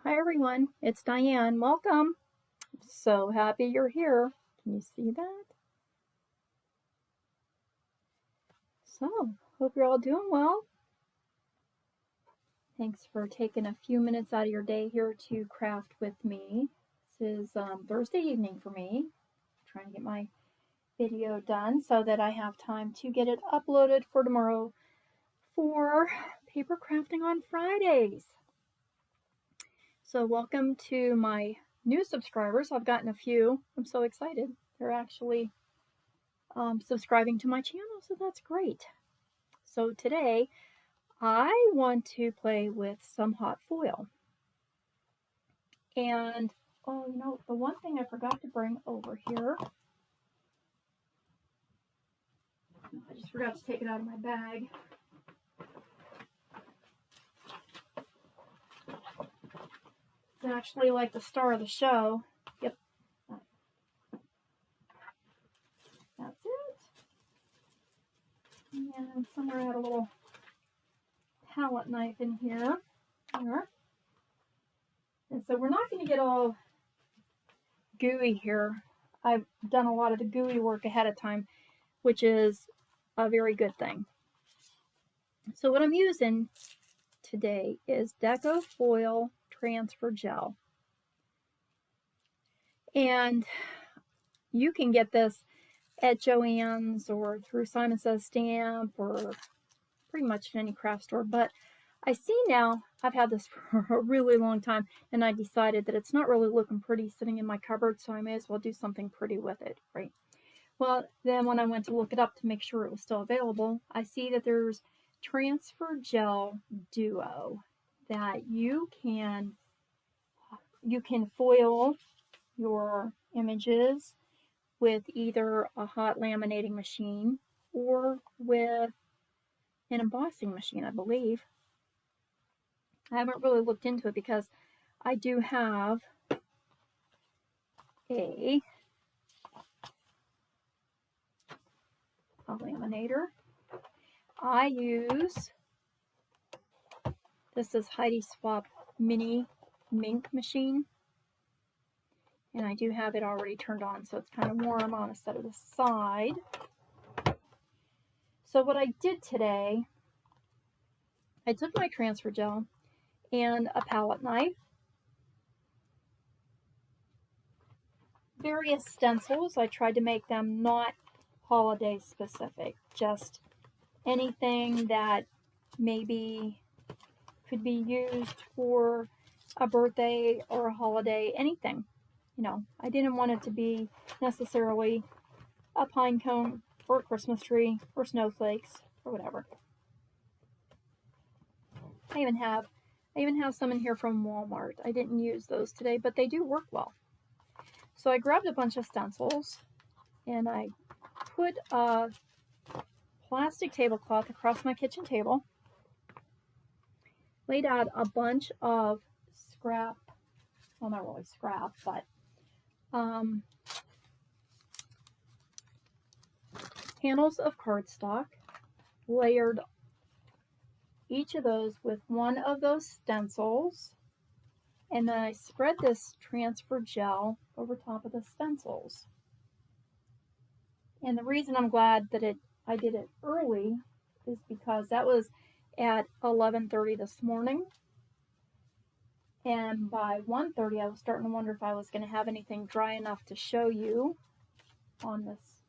Hi everyone, it's Diane. Welcome. So happy you're here. Can you see that? So, hope you're all doing well. Thanks for taking a few minutes out of your day here to craft with me. This is Thursday evening for me. I'm trying to get my video done so that I have time to get it uploaded for tomorrow for paper crafting on Fridays. So welcome to my new subscribers. I've gotten a few. I'm so excited. They're actually subscribing to my channel, so that's great. So today I want to play with some hot foil. And the one thing I forgot to bring over here, I just forgot to take it out of my bag. It's actually like the star of the show. Yep. That's it. And somewhere I had a little palette knife in here. There. And so we're not going to get all gooey here. I've done a lot of the gooey work ahead of time, which is a very good thing. So what I'm using today is Deco Foil Transfer Gel. And you can get this at Joann's or through Simon Says Stamp or pretty much any craft store. But I see now, I've had this for a really long time, and I decided that it's not really looking pretty sitting in my cupboard, so I may as well do something pretty with it, right? Well, then when I went to look it up to make sure it was still available, I see that there's Transfer Gel Duo that you can foil your images with either a hot laminating machine or with an embossing machine, I believe. I haven't really looked into it because I do have a laminator. I use, this is Heidi Swap Mini Mink Machine. And I do have it already turned on, so it's kind of warm. I'm going to set it aside. So what I did today, I took my transfer gel and a palette knife, various stencils. I tried to make them not holiday specific, just anything that maybe could be used for a birthday or a holiday, anything. I didn't want it to be necessarily a pine cone or a Christmas tree or snowflakes or whatever. I even have some in here from Walmart. I didn't use those today, but they do work well. So I grabbed a bunch of stencils and I put a plastic tablecloth across my kitchen table, laid out a bunch of scrap, well, not really scrap, but panels of cardstock, layered each of those with one of those stencils, and then I spread this transfer gel over top of the stencils. And the reason I'm glad that I did it early is because that was at 11:30 this morning. And by 1:30, I was starting to wonder if I was going to have anything dry enough to show you on this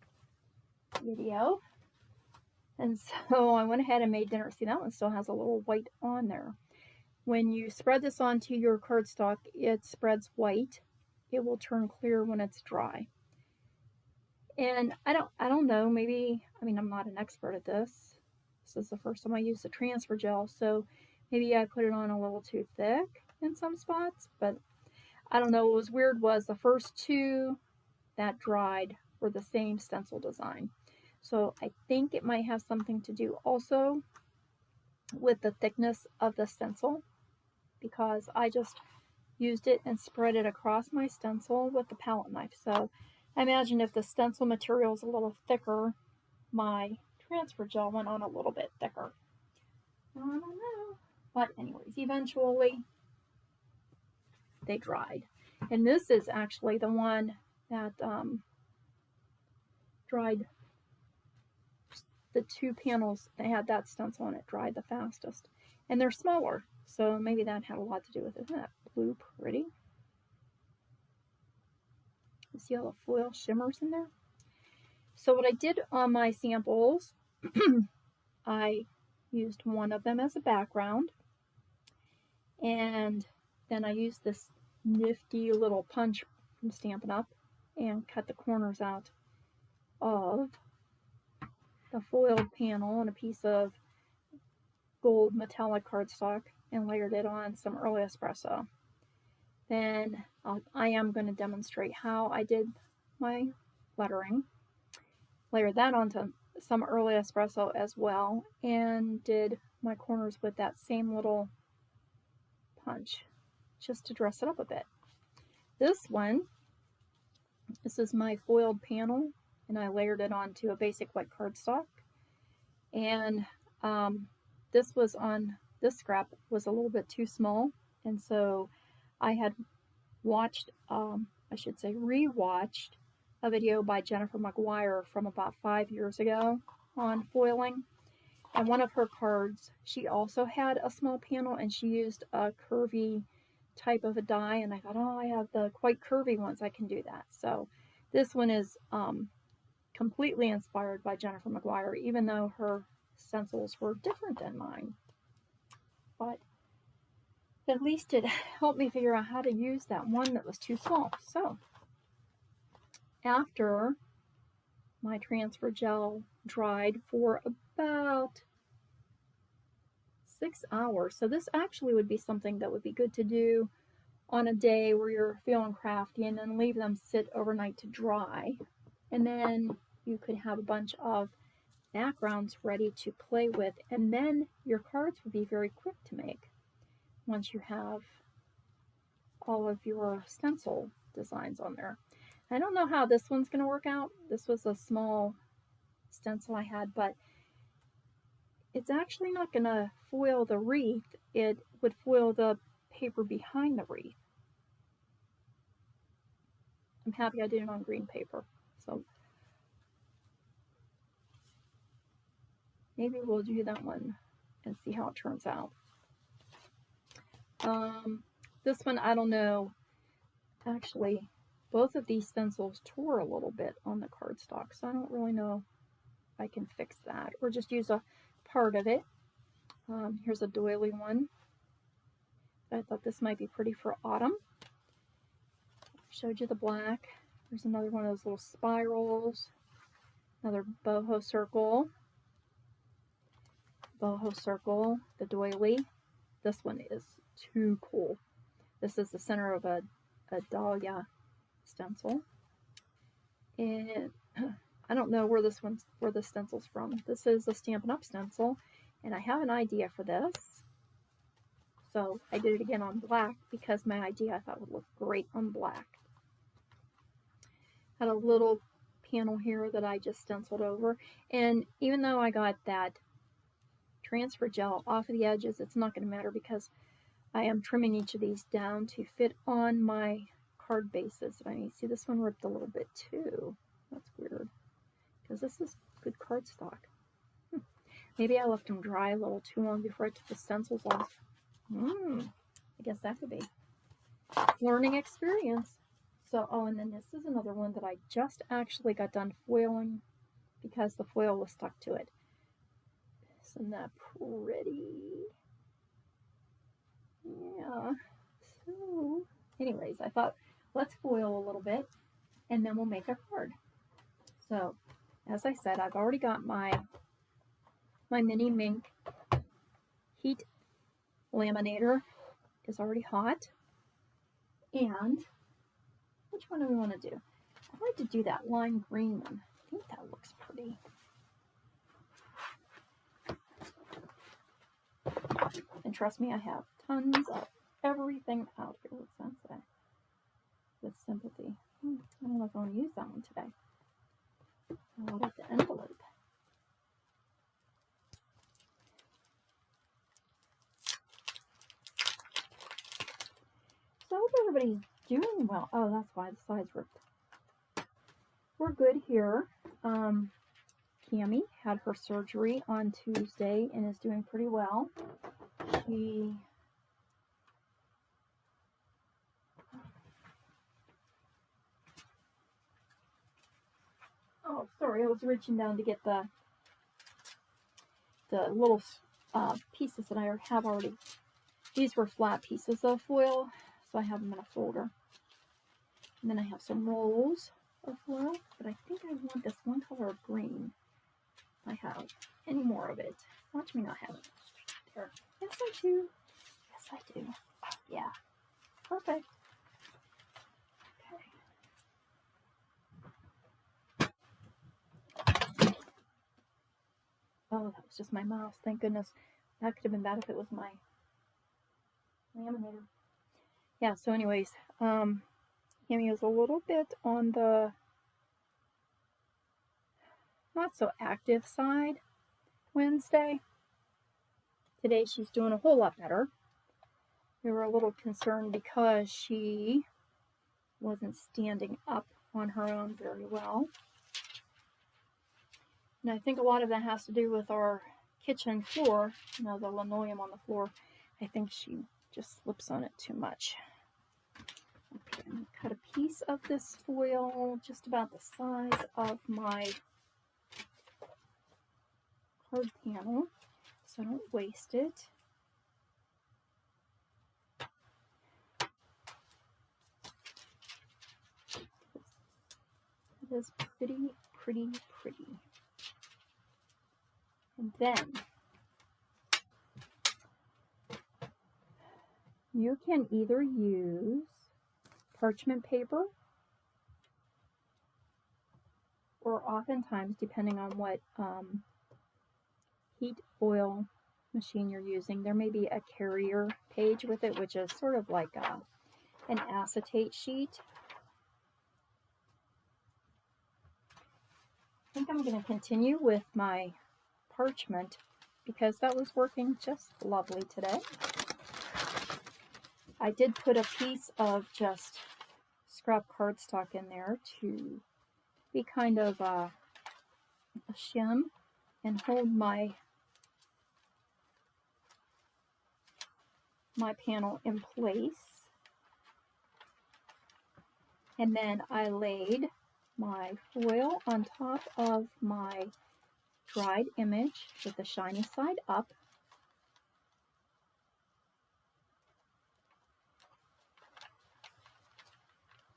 video. And so I went ahead and made dinner. See, that one still has a little white on there. When you spread this onto your cardstock, it spreads white. It will turn clear when it's dry. And I don't know, maybe, I'm not an expert at this. This is the first time I used the transfer gel, so maybe I put it on a little too thick in some spots, but I don't know. What was weird was the first two that dried were the same stencil design. So I think it might have something to do also with the thickness of the stencil, because I just used it and spread it across my stencil with the palette knife. So I imagine if the stencil material is a little thicker, my transfer gel went on a little bit thicker. I don't know. But anyways, eventually they dried. And this is actually the one that dried, the two panels that had that stencil on it dried the fastest. And they're smaller, so maybe that had a lot to do with it. Isn't that blue pretty? You see all the foil shimmers in there? So what I did on my samples, I used one of them as a background, and then I used this nifty little punch from Stampin' Up! And cut the corners out of the foiled panel on a piece of gold metallic cardstock and layered it on some early espresso. Then I am going to demonstrate how I did my lettering. Layered that onto some early espresso as well, and did my corners with that same little punch just to dress it up a bit. This is my foiled panel, and I layered it onto a basic white cardstock. And this scrap was a little bit too small, and so I had watched, rewatched a video by Jennifer McGuire from about 5 years ago on foiling. And one of her cards, she also had a small panel, and she used a curvy type of a die, and I thought, oh, I have the quite curvy ones, I can do that. So this one is completely inspired by Jennifer McGuire, even though her stencils were different than mine. But at least it helped me figure out how to use that one that was too small. So after my transfer gel dried for about 6 hours, so this actually would be something that would be good to do on a day where you're feeling crafty, and then leave them sit overnight to dry, and then you could have a bunch of backgrounds ready to play with, and then your cards would be very quick to make once you have all of your stencil designs on there. I don't know how this one's going to work out. This was a small stencil I had, but it's actually not going to foil the wreath. It would foil the paper behind the wreath. I'm happy I did it on green paper. So maybe we'll do that one and see how it turns out. This one, I don't know. Actually, both of these stencils tore a little bit on the cardstock, so I don't really know if I can fix that, or just use a part of it. Here's a doily one. I thought this might be pretty for autumn. Showed you the black. There's another one of those little spirals. Another boho circle. Boho circle, the doily. This one is too cool. This is the center of a dahlia stencil. And I don't know where the stencil's from. This is a Stampin' Up! Stencil, and I have an idea for this. So I did it again on black because my idea I thought would look great on black. Had a little panel here that I just stenciled over, and even though I got that transfer gel off of the edges, it's not going to matter because I am trimming each of these down to fit on my card bases. I mean, see, this one ripped a little bit too. That's weird because this is good cardstock. Maybe I left them dry a little too long before I took the stencils off. I guess that could be learning experience. So, oh, and then this is another one that I just actually got done foiling because the foil was stuck to it. Isn't that pretty? Yeah. So, anyways, I thought let's foil a little bit and then we'll make a card. So, as I said, I've already got my mini Mink heat laminator is already hot. And which one do we want to do? I'd like to do that lime green one. I think that looks pretty. And trust me, I have tons of everything out here with Sensei. With sympathy. I don't know if I want to use that one today. I'll like the envelope. So I hope everybody's doing well. Oh, that's why the sides were good here. Cammie had her surgery on Tuesday and is doing pretty well. Oh, sorry, I was reaching down to get the little pieces that I have already. These were flat pieces of foil, so I have them in a folder. And then I have some rolls of foil, but I think I want this one color of green. I have any more of it. Watch me not have it. There. Yes, I do. Yes, I do. Yeah. Perfect. Okay. Oh, that was just my mouse. Thank goodness. That could have been bad if it was my laminator. Yeah, so anyways, Cammie is a little bit on the not so active side Wednesday. Today she's doing a whole lot better. We were a little concerned because she wasn't standing up on her own very well. And I think a lot of that has to do with our kitchen floor, you know, the linoleum on the floor. I think she just slips on it too much. Okay, I'm going to cut a piece of this foil just about the size of my card panel so I don't waste it. It is pretty, pretty, pretty. And then you can either use parchment paper or oftentimes, depending on what heat foil machine you're using, there may be a carrier page with it, which is sort of like an acetate sheet. I think I'm going to continue with my parchment because that was working just lovely today. I did put a piece of just scrap cardstock in there to be kind of a shim and hold my panel in place. And then I laid my foil on top of my dried image with the shiny side up.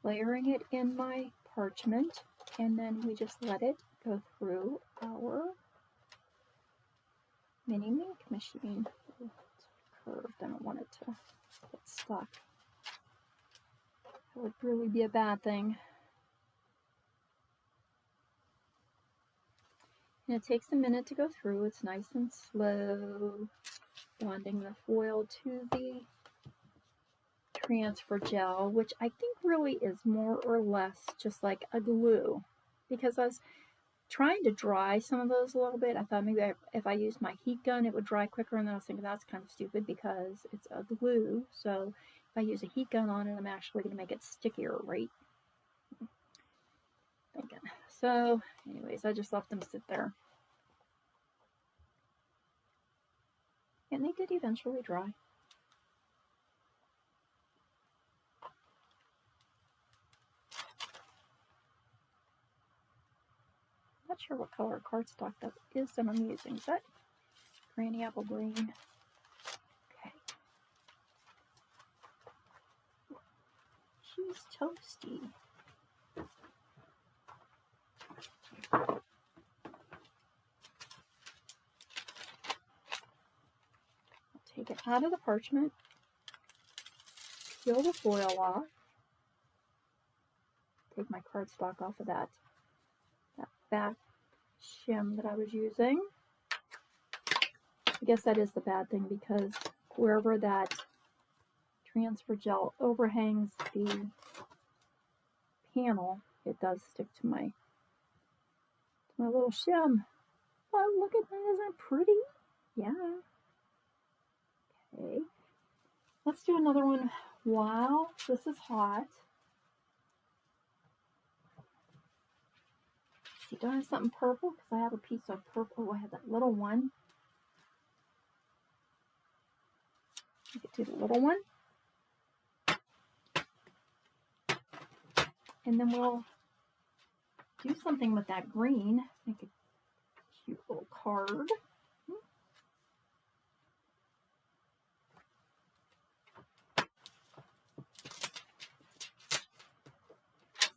Layering it in my parchment, and then we just let it go through our mini ink machine. It's curved, I don't want it to get stuck. That would really be a bad thing. And it takes a minute to go through. It's nice and slow, bonding the foil to the transfer gel, which I think really is more or less just like a glue, because I was trying to dry some of those a little bit. I thought maybe if I used my heat gun it would dry quicker, and then I was thinking that's kind of stupid because it's a glue, so if I use a heat gun on it I'm actually going to make it stickier, right? Thinking. So anyways, I just left them sit there, and they did eventually dry. Not sure what color cardstock that is that I'm using. Is that Granny Apple Green? Okay. She's toasty. I'll take it out of the parchment, peel the foil off, take my cardstock off of that back shim that I was using. I guess that is the bad thing, because wherever that transfer gel overhangs the panel, it does stick to my little shim. Oh, look at that, isn't it pretty? Yeah. Okay. Let's do another one Wow, this is hot. See, do I have something purple? Because I have a piece of purple. I have that little one. You could do the little one. And then we'll do something with that green. Make a cute little card.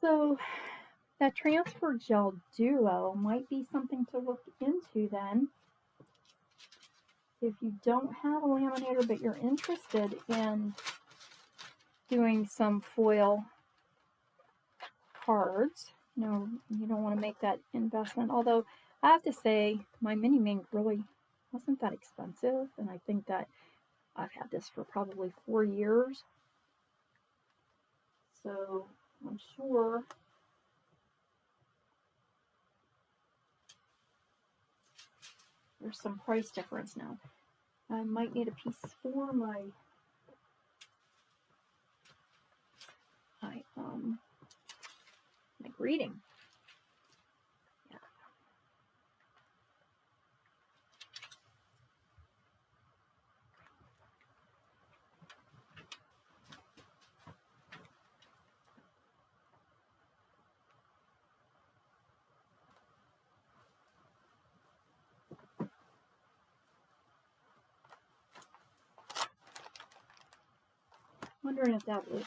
So that transfer gel duo might be something to look into then. If you don't have a laminator but you're interested in doing some foil cards, you know, you don't want to make that investment. Although I have to say my mini mink really wasn't that expensive, and I think that I've had this for probably 4 years. So I'm sure there's some price difference now. I might need a piece for my greeting. Yeah. Wondering if that was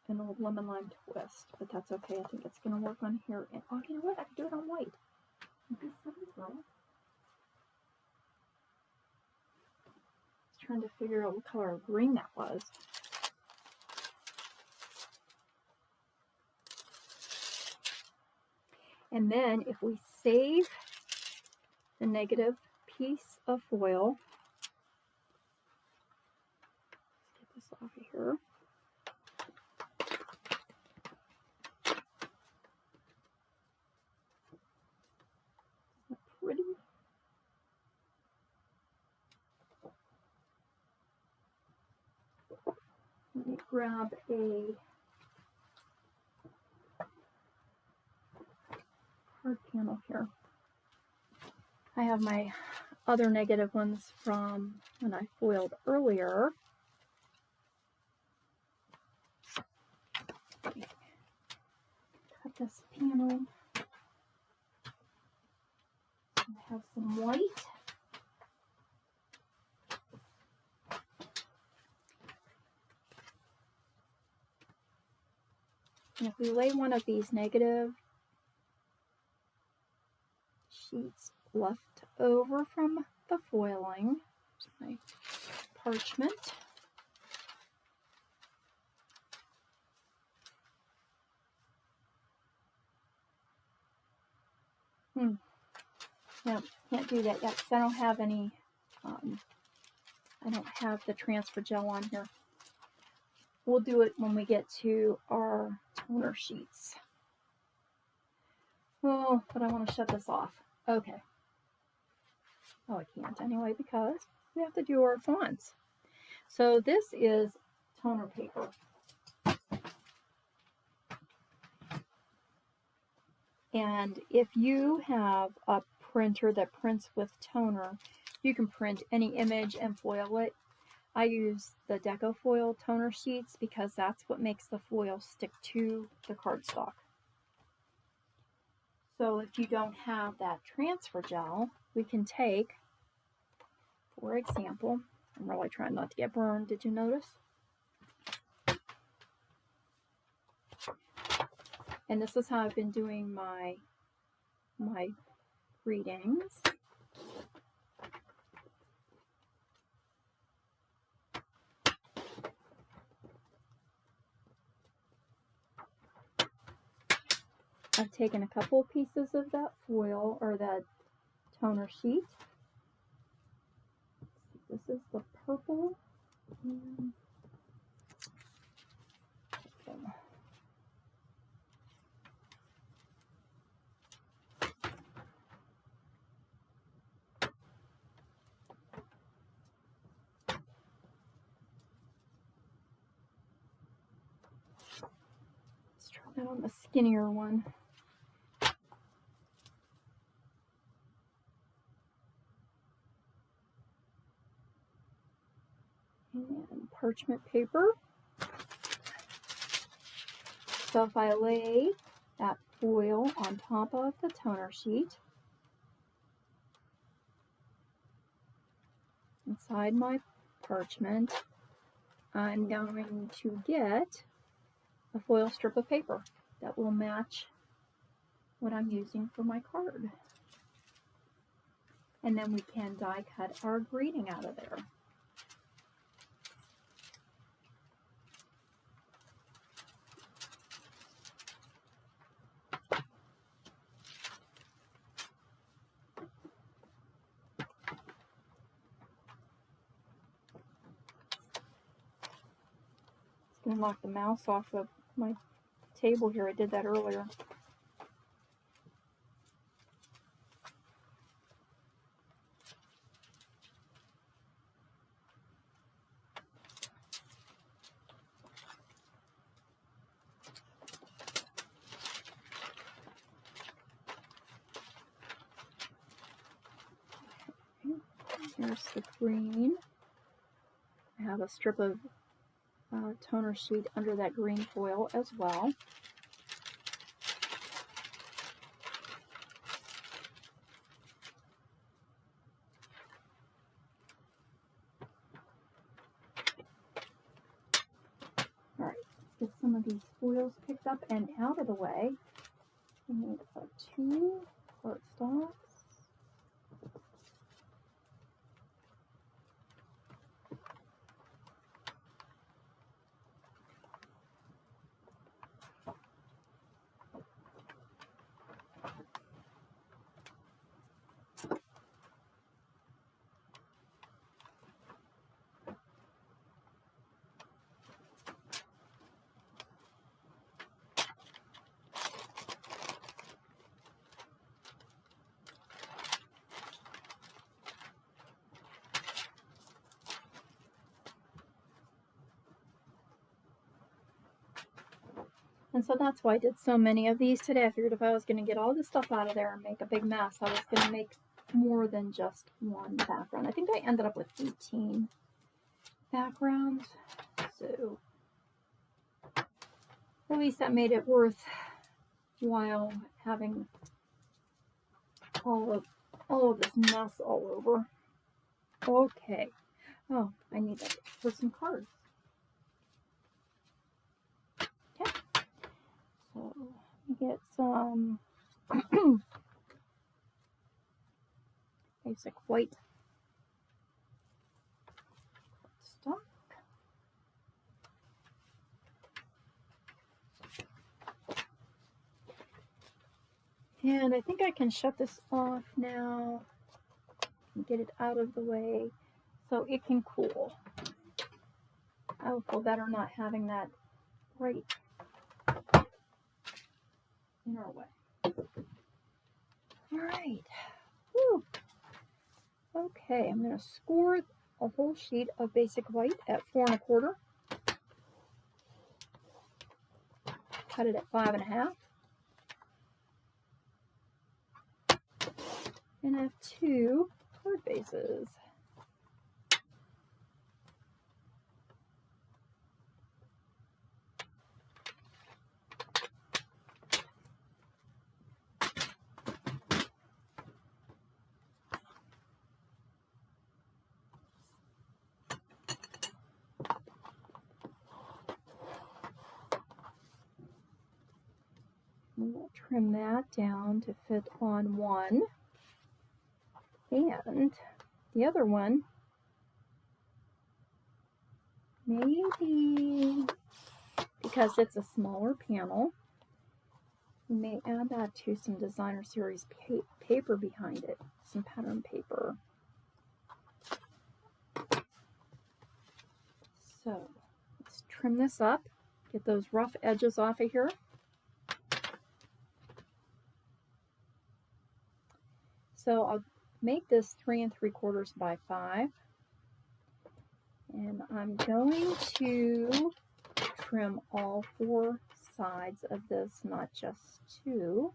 an old lemon lime twist, but that's okay. I think it's going to work on here. And, oh, you know what? I can do it on white. Be silly, girl. I was trying to figure out what color of green that was. And then if we save the negative piece of foil, let's get this off of here. Pretty. Let me grab a card panel here. I have my other negative ones from when I foiled earlier. Okay. Cut this panel. I have some white. And if we lay one of these negative sheets left over from the foiling, my parchment. No, can't do that yet because I don't have any, I don't have the transfer gel on here. We'll do it when we get to our toner sheets. Oh, but I want to shut this off. Okay. Oh, I can't anyway because we have to do our fonts. So this is toner paper. And if you have a printer that prints with toner, you can print any image and foil it. I use the Deco foil toner sheets because that's what makes the foil stick to the cardstock. So if you don't have that transfer gel, we can take, for example, I'm really trying not to get burned, did you notice? And this is how I've been doing my readings. I've taken a couple pieces of that foil or that toner sheet. This is the purple. Okay. and on the skinnier one. And parchment paper. So if I lay that foil on top of the toner sheet, inside my parchment, I'm going to get a foil strip of paper that will match what I'm using for my card. And then we can die cut our greeting out of there. It's going to knock the mouse off of my table here. I did that earlier. Here's the green. I have a strip of toner sheet under that green foil as well. Alright, let's get some of these foils picked up and out of the way. We need 2 cardstocks. And so that's why I did so many of these today. I figured if I was going to get all this stuff out of there and make a big mess, I was going to make more than just one background. I think I ended up with 18 backgrounds. So at least that made it worthwhile having all of this mess all over. Okay. Oh, I need that for some cards. Okay. So let me get some basic white stock. And I think I can shut this off now and get it out of the way so it can cool. I will feel better not having that right in our way. All right. Whew. Okay, I'm going to score a whole sheet of basic white at 4 1/4. Cut it at 5 1/2. And I have 2 card bases. We'll trim that down to fit on one. And the other one, maybe because it's a smaller panel, we may add that to some designer series paper behind it, some pattern paper. So let's trim this up, get those rough edges off of here. So I'll make this 3 3/4 by 5. And I'm going to trim all 4 sides of this, not just two.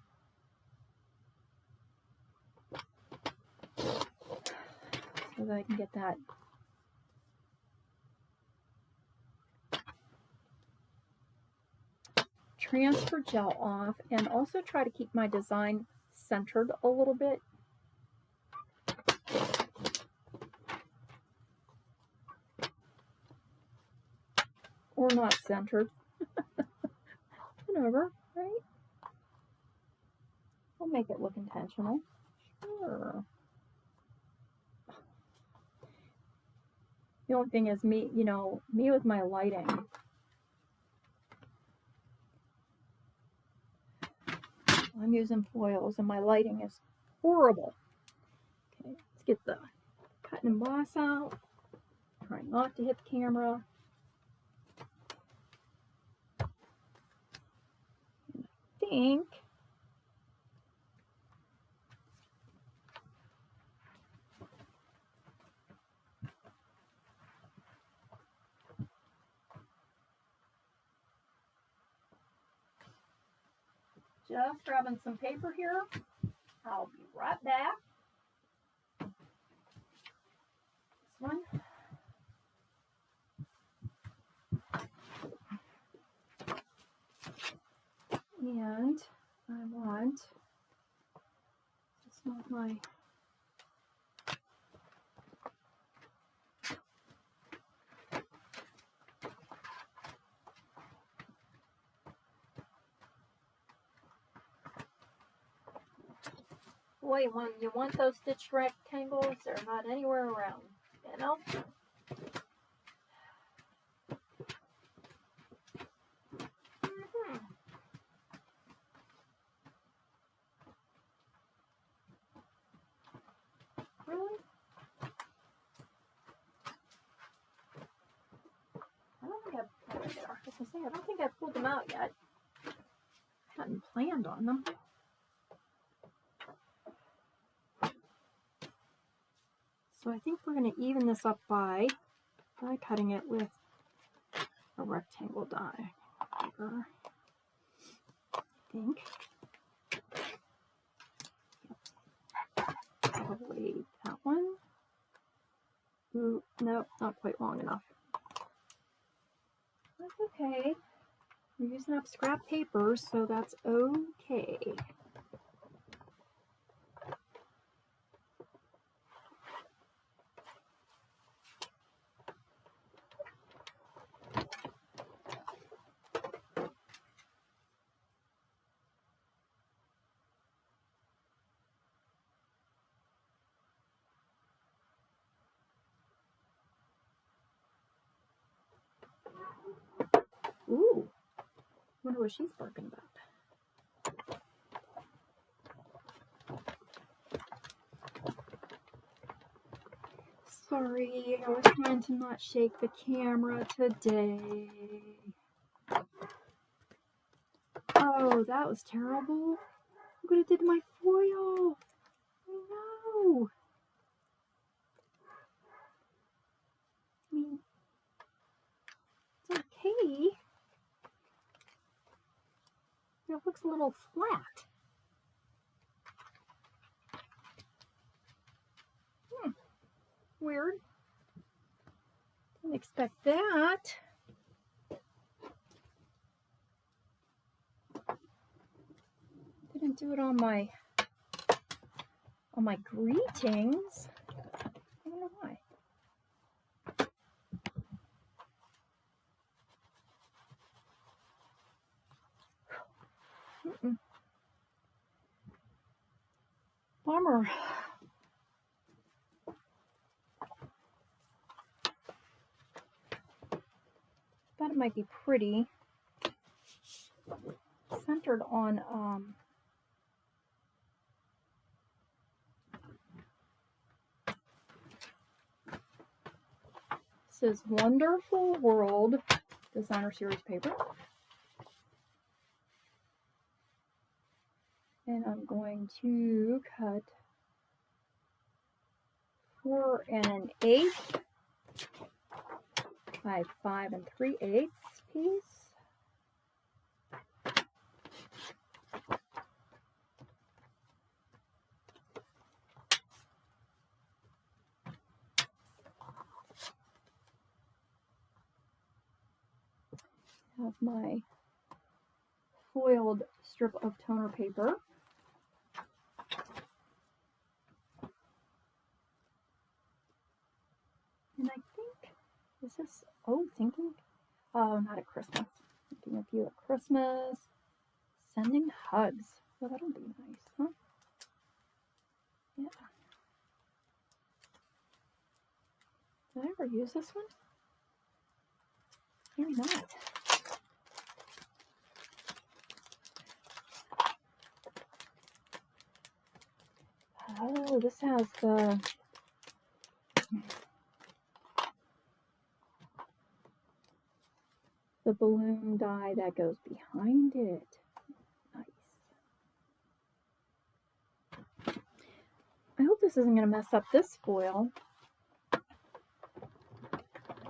So that I can get that transfer gel off, and also try to keep my design centered a little bit. Or not centered. Whatever, right? We'll make it look intentional. Sure. The only thing is me, you know, me with my lighting. I'm using foils and my lighting is horrible. Okay, let's get the cut and emboss out. Try not to hit the camera. And I think just grabbing some paper here. I'll be right back. This one. And I want, it's not my, boy, when you want those stitched rectangles, they're not anywhere around, you know? Really? I don't think I've, oh, there. I was gonna say, I don't think I've pulled them out yet. I hadn't planned on them. So I think we're going to even this up by cutting it with a rectangle die. Paper. I think. Probably that one. Ooh, no, not quite long enough. That's okay. We're using up scrap paper, so that's okay. Ooh, wonder what she's barking about. Sorry, I was trying to not shake the camera today. Oh, that was terrible. Look what it did to my foil. No. I mean, it's okay. It looks a little flat. Weird. Didn't expect that. Didn't do it on my greetings. I don't know why. Bummer. Thought it might be pretty. Centered on this is Wonderful World Designer Series paper. And I'm going to cut 4 1/8 by 5 3/8 piece. have my foiled strip of toner paper. And I think, is this, not at Christmas. Thinking of you at Christmas. Sending hugs. Well, that'll be nice, huh? Yeah. Did I ever use this one? Maybe not. Oh, this has the balloon die that goes behind it. Nice. I hope this isn't going to mess up this foil. I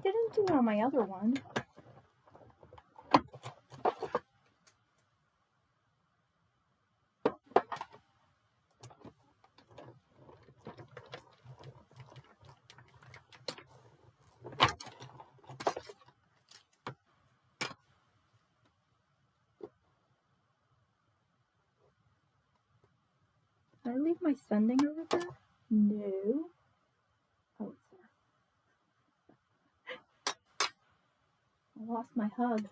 didn't do it on my other one. Did I leave my sending over there? No. Oh, it's there. I lost my hug.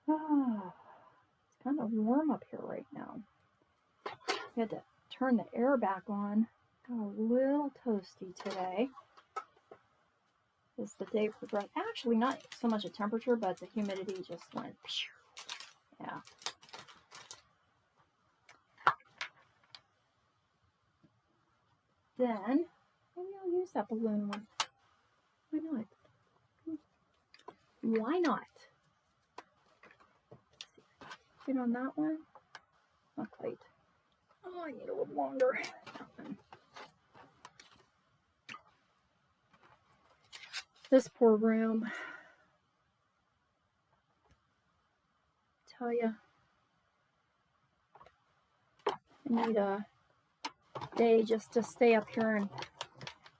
Ah, it's kind of warm up here right now. I had to turn the air back on. Got a little toasty today. As the day progressed, actually not so much a temperature, but the humidity just went, yeah. Then, maybe I'll use that balloon one. Why not? Why not? Fit on that one? Not quite. Oh, I need a little longer. This poor room. Tell ya, I need a day just to stay up here and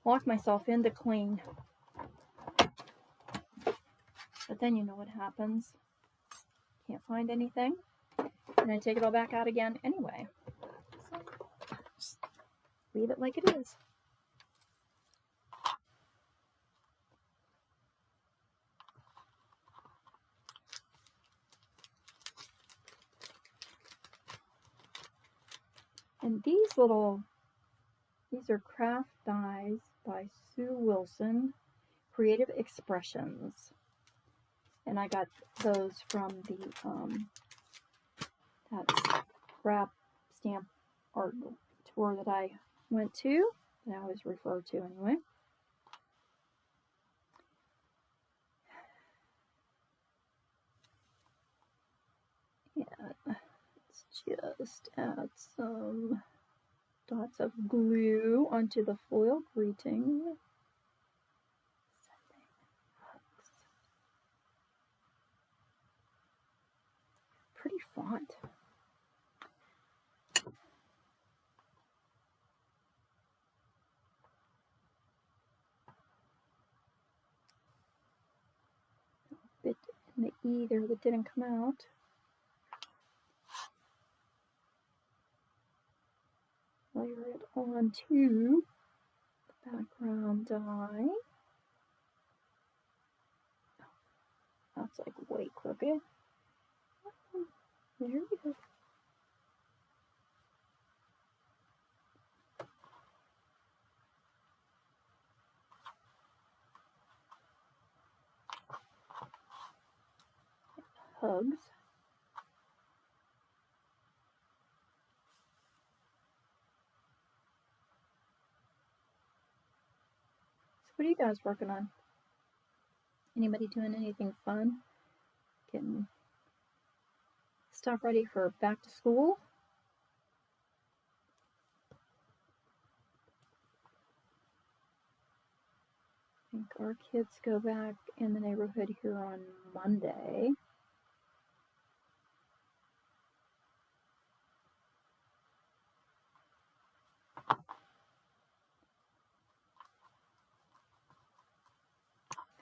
lock myself in to clean. But then you know what happens. Can't find anything. And I take it all back out again anyway. So just leave it like it is. And these are craft dies by Sue Wilson, Creative Expressions. And I got those from the that scrap stamp art tour that I went to, that I always refer to anyway. And let's just add some dots of glue onto the foil greeting. Pretty font. Bit in the E there that didn't come out. Layer it onto the background die. That's like way crooked. There we go. Hugs. So what are you guys working on? Anybody doing anything fun? Getting stuff ready for back to school? I think our kids go back in the neighborhood here on Monday.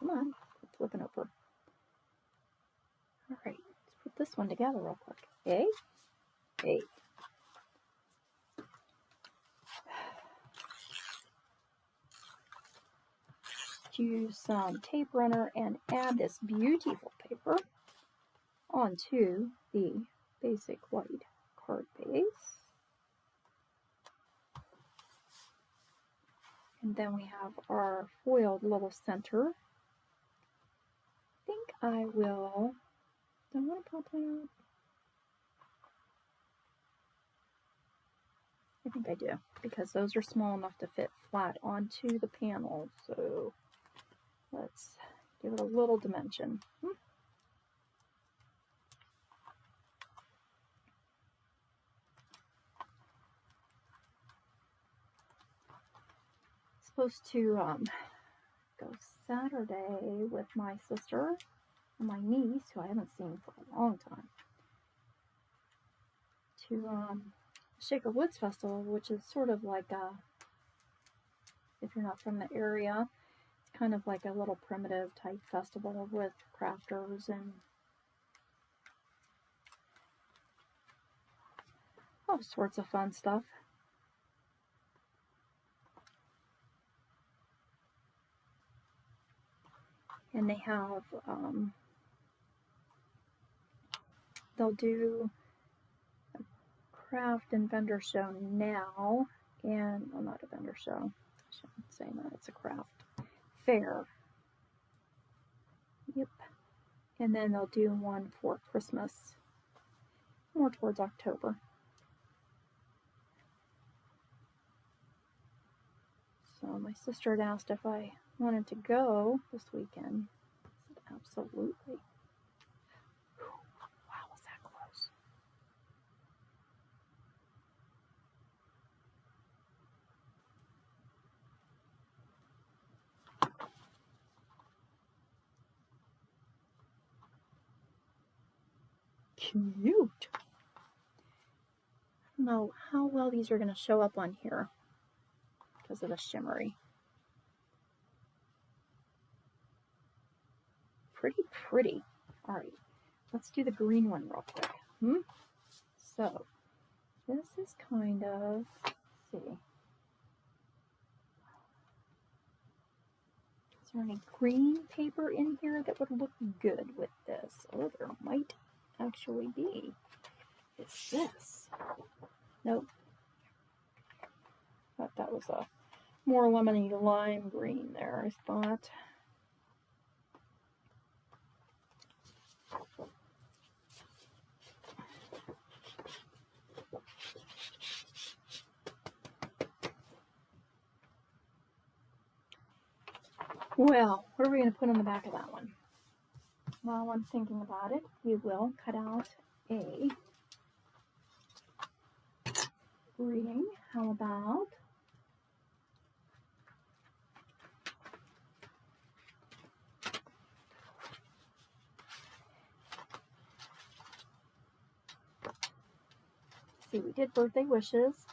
Come on, it's flipping over. All right, let's put this one together real quick. Okay, okay. Use some tape runner and add this beautiful paper onto the basic white card base. And then we have our foiled little center. I think I will, do I want to pop that out? I think I do, because those are small enough to fit flat onto the panel. So let's give it a little dimension. Supposed to go Saturday with my sister and my niece, who I haven't seen for a long time, to Shaker Woods Festival, which is sort of like a, if you're not from the area, it's kind of like a little primitive type festival with crafters and all sorts of fun stuff. And they have, they'll do a craft and vendor show now, and, well, not a vendor show, I shouldn't say that, it's a craft fair. Yep. And then they'll do one for Christmas, more towards October. So my sister had asked if I wanted to go this weekend. I said absolutely. Wow, was that close? Cute. I don't know how well these are going to show up on here because of the shimmery. Pretty. All right, let's do the green one real quick. So this is kind of, let's see. Is there any green paper in here that would look good with this? Oh, there might actually be. It's this. Nope. Thought that was a more lemony lime green there, I thought. Well, what are we going to put on the back of that one? While I'm thinking about it, we will cut out a greeting. How about see, we did birthday wishes.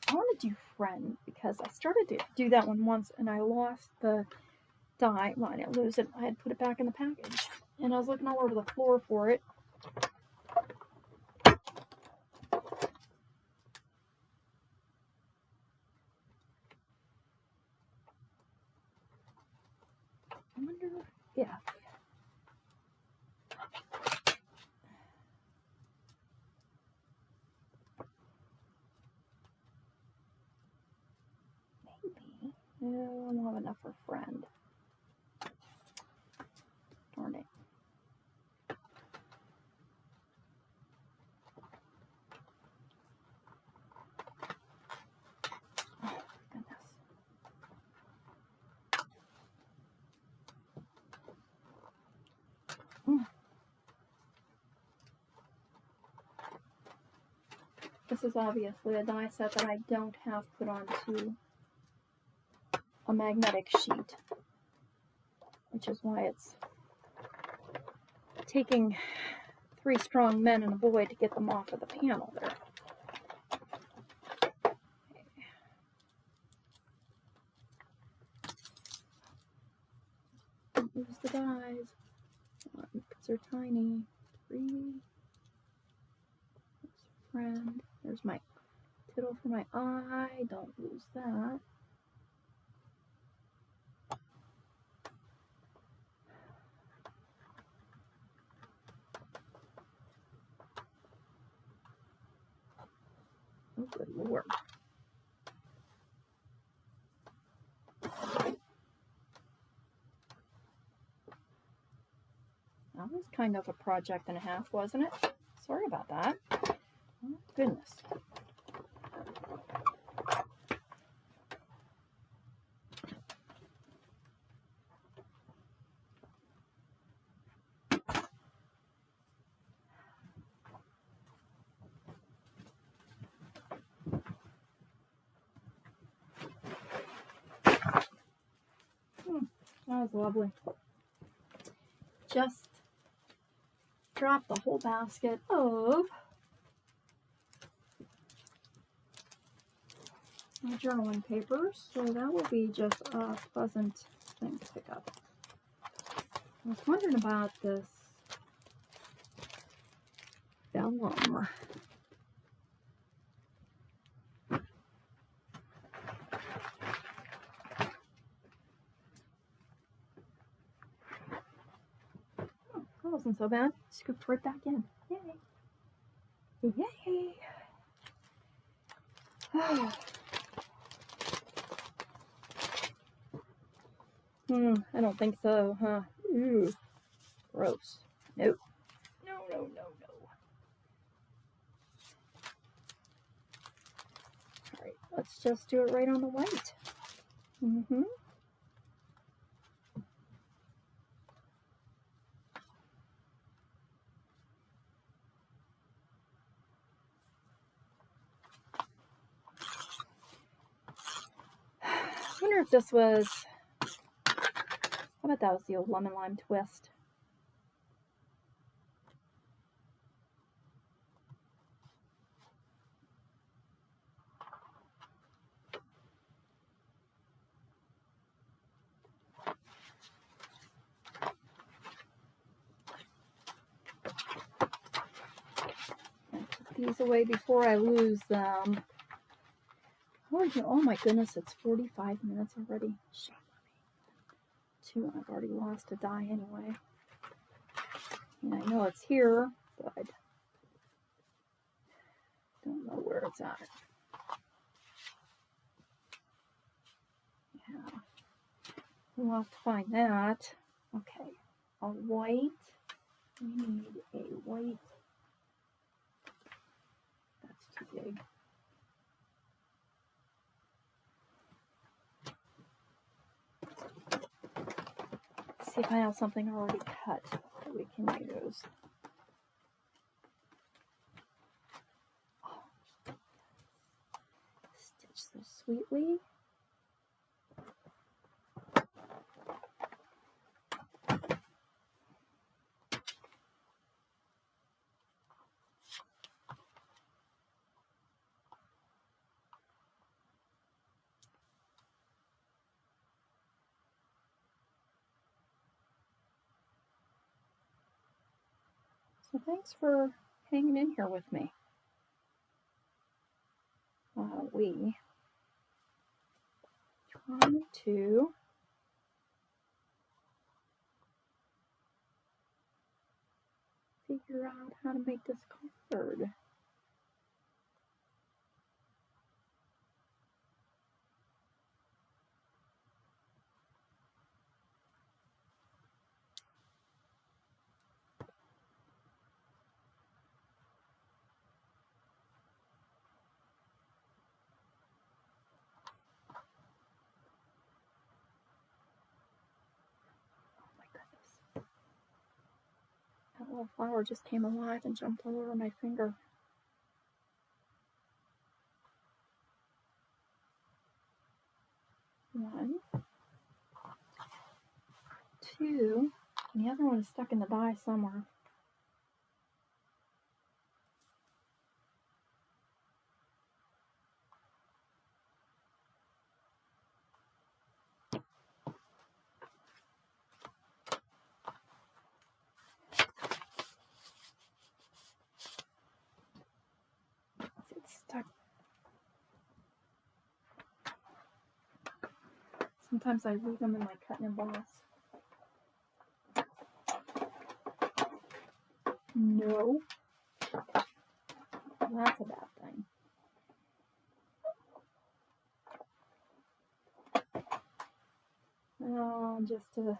I want to do friend because I started to do that one once and I lost the die. Well, I didn't lose it. I had put it back in the package. And I was looking all over the floor for it. I wonder if maybe, no, I don't have enough for friend. Darn it. Oh, goodness. This is obviously a die set that I don't have put onto a magnetic sheet, which is why it's taking 3 strong men and a boy to get them off of the panel there. lose the dies. Because they're tiny. 3. There's friend. There's my tittle for my eye. Don't lose that. Oh, good Lord. That was kind of a project and a half, wasn't it? Sorry about that. Oh, goodness. That was lovely. Just dropped the whole basket of my journaling papers, so that will be just a pleasant thing to pick up. I was wondering about this vellum. That wasn't so bad. Scooped right back in. Yay. Yay. I don't think so, huh? Ooh. Gross. No. No, no, no, no. Alright, let's just do it right on the white. I wonder if this was, I bet that was the old lemon lime twist. Put these away before I lose them. Oh my goodness, it's 45 minutes already. Shit. 2, I've already lost a die anyway. And I know it's here, but don't know where it's at. Yeah, we'll have to find that. Okay, a white. We need a white. That's too big. See if I have something already cut that we can use. Oh. Stitch so sweetly. So thanks for hanging in here with me. We trying to figure out how to make this card. That little flower just came alive and jumped all over my finger. One, two, and the other one is stuck in the die somewhere. Sometimes I leave them in my cutting emboss. No. That's a bad thing. Just to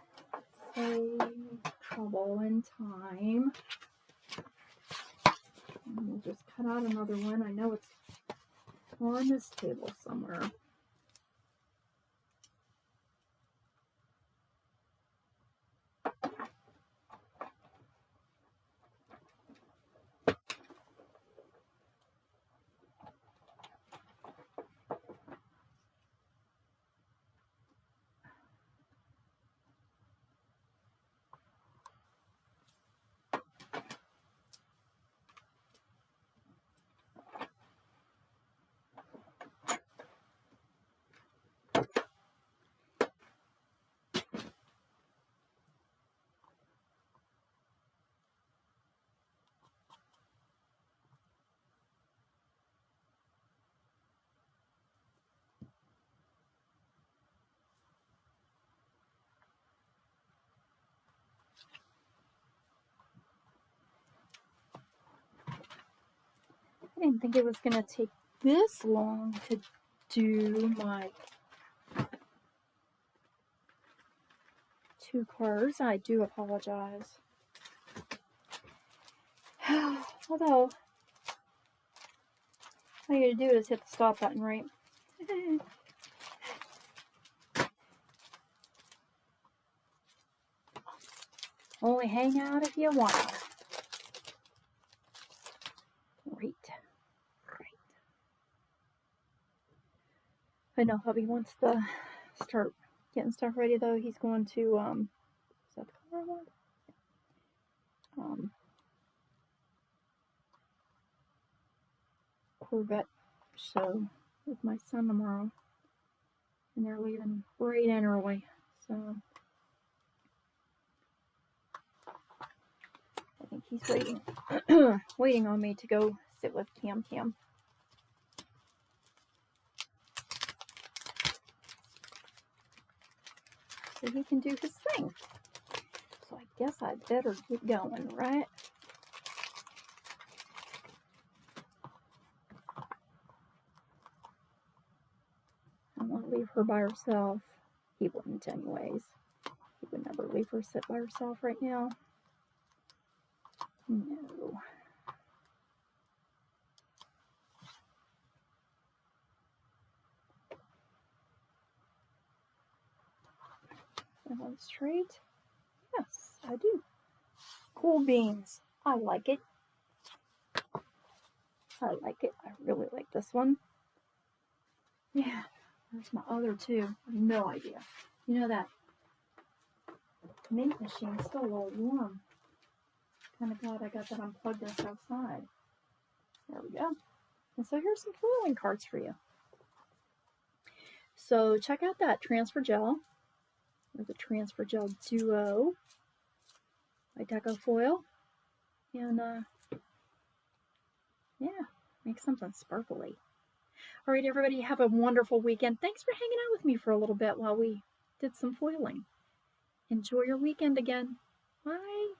save trouble and time. And we'll just cut out another one. I know it's on this table somewhere. I didn't think it was going to take this long to do my 2 cars. I do apologize. Although, all you gotta do is hit the stop button, right? Only hang out if you want. Great. I know hubby wants to start getting stuff ready though. He's going to, is that the color I want? Corvette show with my son tomorrow. And they're leaving bright and early. So I think he's waiting waiting on me to go sit with Cam. So he can do his thing. So I guess I better get going, right? I don't want to leave her by herself. He wouldn't anyways. He would never leave her sit by herself right now. No. Am I straight? Yes, I do. Cool beans. I like it. I like it. I really like this one. Yeah. Where's my other 2? I have no idea. You know that mint machine's still a little warm. Kind of glad I got that unplugged this outside. There we go. And so here's some foiling cards for you. So check out that transfer gel, or the transfer gel duo by Deco foil, and yeah, make something sparkly. All right, everybody, have a wonderful weekend. Thanks for hanging out with me for a little bit while we did some foiling. Enjoy your weekend again. Bye.